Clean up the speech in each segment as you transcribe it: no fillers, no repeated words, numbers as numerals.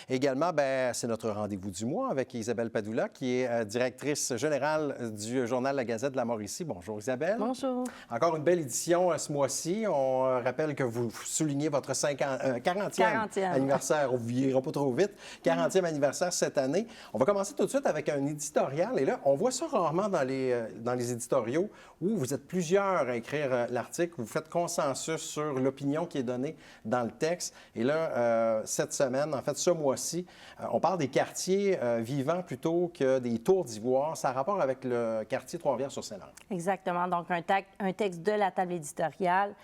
Également, c'est notre rendez-vous du mois avec Isabelle Padoula, qui est directrice générale du journal La Gazette de la Mauricie. Bonjour Isabelle. Bonjour. Encore une belle édition ce mois-ci. On rappelle que vous soulignez votre 40e anniversaire. On ne ira pas trop vite. 40e anniversaire cette année. On va commencer tout de suite avec un éditorial. Et là, on voit ça rarement dans les éditoriaux où vous êtes plusieurs à écrire l'article. Vous faites consensus sur l'opinion qui est donnée dans le texte. Et là, cette semaine, en fait, ce mois-ci, on parle des quartiers vivants plutôt que des tours d'ivoire. Ça a rapport avec le quartier Trois-Rivières-sur-Saint-Laurent. Exactement. Donc, un texte de la table éditoriale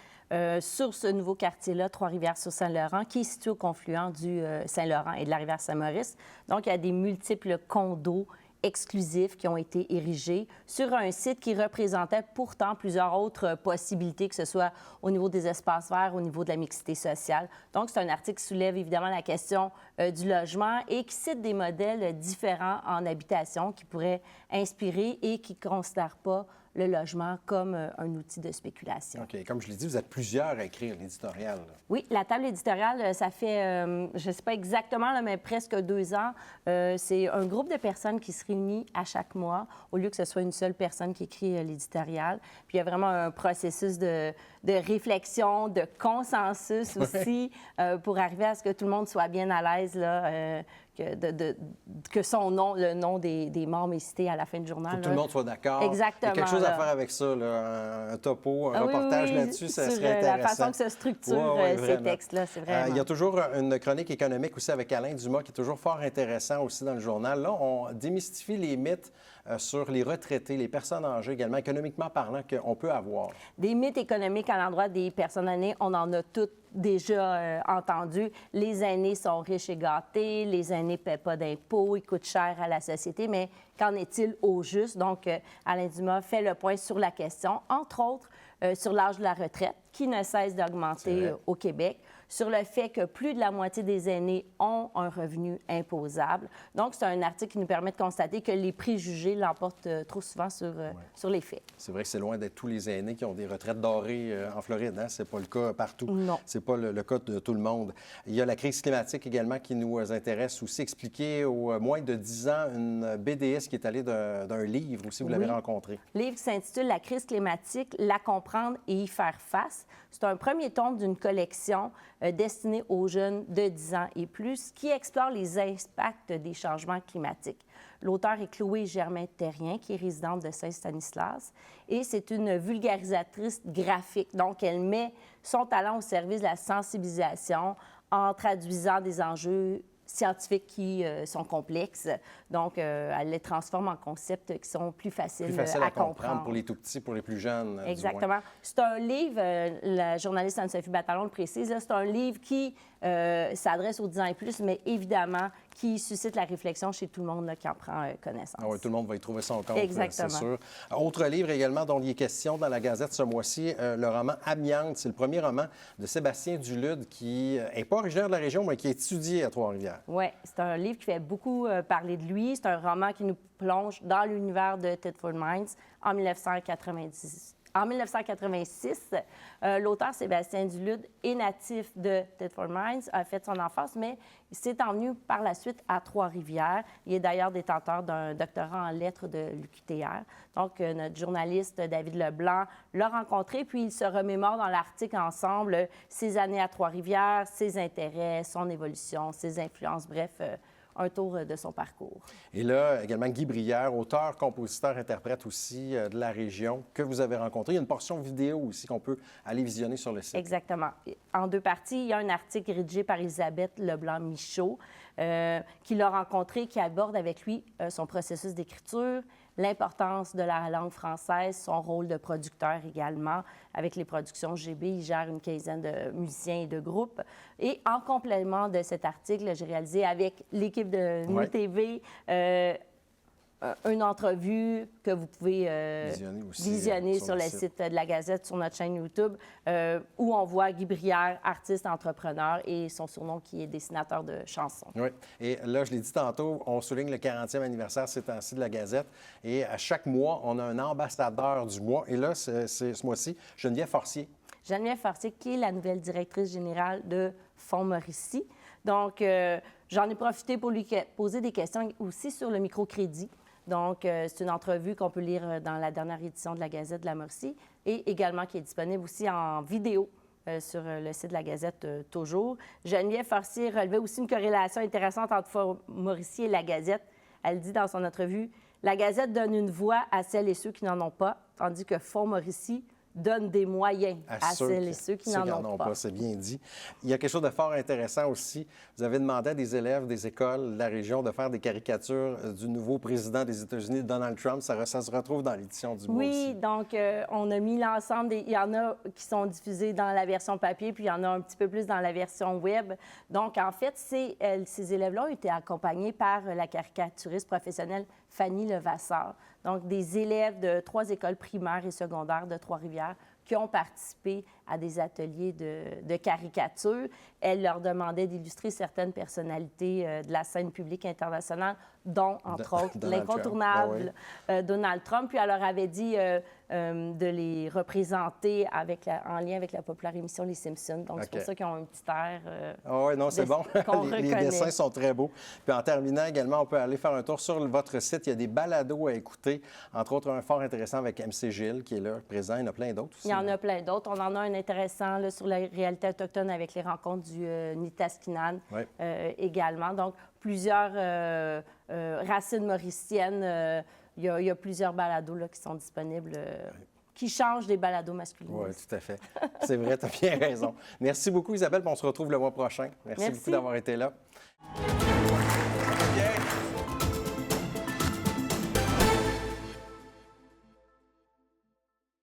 sur ce nouveau quartier-là, Trois-Rivières-sur-Saint-Laurent, qui est situé au confluent du Saint-Laurent et de la rivière Saint-Maurice. Donc, il y a des multiples condos exclusifs qui ont été érigés sur un site qui représentait pourtant plusieurs autres possibilités, que ce soit au niveau des espaces verts, au niveau de la mixité sociale. Donc, c'est un article qui soulève évidemment la question du logement et qui cite des modèles différents en habitation qui pourraient inspirer et qui ne considèrent pas le logement comme un outil de spéculation. OK. Comme je l'ai dit, vous êtes plusieurs à écrire l'éditorial. Oui, la table éditoriale, ça fait, je ne sais pas exactement, là, mais presque 2 ans. C'est un groupe de personnes qui se réunit à chaque mois, au lieu que ce soit une seule personne qui écrit l'éditorial. Puis il y a vraiment un processus de réflexion, de consensus aussi, pour arriver à ce que tout le monde soit bien à l'aise, là, que son nom, le nom des membres est cité à la fin du journal. Faut que tout le monde soit d'accord. Exactement. Il y a quelque chose à faire avec ça, là, un topo, un reportage là-dessus, ça serait intéressant. Sur la façon que se structurent ces textes-là, c'est vraiment... Il y a toujours une chronique économique aussi avec Alain Dumas qui est toujours fort intéressant aussi dans le journal. Là, on démystifie les mythes sur les retraités, les personnes âgées également, économiquement parlant, qu'on peut avoir. Des mythes économiques à l'endroit des personnes aînées, on en a toutes déjà entendu. Les aînés sont riches et gâtés, les aînés ne paient pas d'impôts, ils coûtent cher à la société, mais qu'en est-il au juste? Donc, Alain Dumas fait le point sur la question, entre autres sur l'âge de la retraite, qui ne cesse d'augmenter au Québec, sur le fait que plus de la moitié des aînés ont un revenu imposable. Donc, c'est un article qui nous permet de constater que les préjugés l'emportent trop souvent sur les faits. C'est vrai que c'est loin d'être tous les aînés qui ont des retraites dorées en Floride. Hein? C'est pas le cas partout. Non. C'est pas le cas de tout le monde. Il y a la crise climatique également qui nous intéresse aussi. Expliquer aux moins de 10 ans une BDS qui est allée d'un livre aussi, vous l'avez rencontré. Le livre qui s'intitule « La crise climatique, la comprendre et y faire face ». C'est un premier tome d'une collection destinée aux jeunes de 10 ans et plus qui explore les impacts des changements climatiques. L'auteur est Chloé Germain-Terrien, qui est résidente de Saint-Stanislas, et c'est une vulgarisatrice graphique. Donc, elle met son talent au service de la sensibilisation en traduisant des enjeux scientifiques qui sont complexes. Donc, elle les transforme en concepts qui sont plus faciles à comprendre. Pour les tout-petits, pour les plus jeunes. Exactement. C'est un livre, la journaliste Anne-Sophie Bataillon le précise, c'est un livre qui s'adresse aux 10 ans et plus, mais évidemment qui suscite la réflexion chez tout le monde là, qui en prend connaissance. Oui, tout le monde va y trouver son compte, exactement. C'est sûr. Autre livre également dont il est question dans la Gazette ce mois-ci, le roman Amiante. C'est le premier roman de Sébastien Dulude qui n'est pas originaire de la région, mais qui est étudié à Trois-Rivières. Oui, c'est un livre qui fait beaucoup parler de lui. C'est un roman qui nous plonge dans l'univers de Thetford Mines en 1990. En 1986, l'auteur Sébastien Dulude est natif de Thetford Mines, a fait son enfance, mais il s'est envenu par la suite à Trois-Rivières. Il est d'ailleurs détenteur d'un doctorat en lettres de l'UQTR. Donc, notre journaliste David Leblanc l'a rencontré, puis il se remémore dans l'article ensemble ses années à Trois-Rivières, ses intérêts, son évolution, ses influences, bref, un tour de son parcours. Et là, également, Guy Brière, auteur, compositeur, interprète aussi de la région, que vous avez rencontré. Il y a une portion vidéo aussi qu'on peut aller visionner sur le site. Exactement. En 2 parties, il y a un article rédigé par Elisabeth Leblanc-Michaud qui l'a rencontré, qui aborde avec lui son processus d'écriture, l'importance de la langue française, son rôle de producteur également. Avec les productions GB, il gère une quinzaine de musiciens et de groupes. Et en complément de cet article, j'ai réalisé avec l'équipe de Nuit TV une entrevue que vous pouvez visionner sur le site de la Gazette, sur notre chaîne YouTube, où on voit Guy Brière, artiste, entrepreneur, et son surnom qui est dessinateur de chansons. Oui. Et là, je l'ai dit tantôt, on souligne le 40e anniversaire ces temps-ci de la Gazette. Et à chaque mois, on a un ambassadeur du mois. Et là, c'est ce mois-ci, Geneviève Forcier. Geneviève Forcier, qui est la nouvelle directrice générale de Fonds Mauricie. Donc, j'en ai profité pour lui poser des questions aussi sur le microcrédit. Donc, c'est une entrevue qu'on peut lire dans la dernière édition de la Gazette de la Mauricie et également qui est disponible aussi en vidéo sur le site de la Gazette toujours. Geneviève Forcier relevait aussi une corrélation intéressante entre Fort Mauricie et la Gazette. Elle dit dans son entrevue, « La Gazette donne une voix à celles et ceux qui n'en ont pas, tandis que Fort Mauricie donne des moyens à celles et ceux qui n'en ont pas. » C'est bien dit. Il y a quelque chose de fort intéressant aussi. Vous avez demandé à des élèves des écoles de la région de faire des caricatures du nouveau président des États-Unis, Donald Trump. Ça se retrouve dans l'édition du mois aussi. Oui, donc on a mis l'ensemble Il y en a qui sont diffusés dans la version papier, puis il y en a un petit peu plus dans la version web. Donc, en fait, ces élèves-là ont été accompagnés par la caricaturiste professionnelle Fanny Levasseur. Donc, des élèves de 3 écoles primaires et secondaires de Trois-Rivières qui ont participé à des ateliers de caricature. Elle leur demandait d'illustrer certaines personnalités de la scène publique internationale, dont, entre autres, l'incontournable Donald Trump. Puis elle leur avait dit de les représenter en lien avec la populaire émission Les Simpsons. Donc, c'est pour ça qu'ils ont un petit air oui, non, c'est bon. Les dessins sont très beaux. Puis en terminant également, on peut aller faire un tour sur votre site. Il y a des balados à écouter, entre autres un fort intéressant avec MC Gilles qui est là présent. Il y en a plein d'autres aussi. Il y en a plein d'autres. On en a un intéressant là, sur la réalité autochtone avec les rencontres du Nitaskinan également. Donc, plusieurs racines mauriciennes. Il y a plusieurs balados là, qui sont disponibles, qui changent des balados masculins. Oui, tout à fait. C'est vrai, tu as bien raison. Merci beaucoup, Isabelle. On se retrouve le mois prochain. Merci beaucoup d'avoir été là.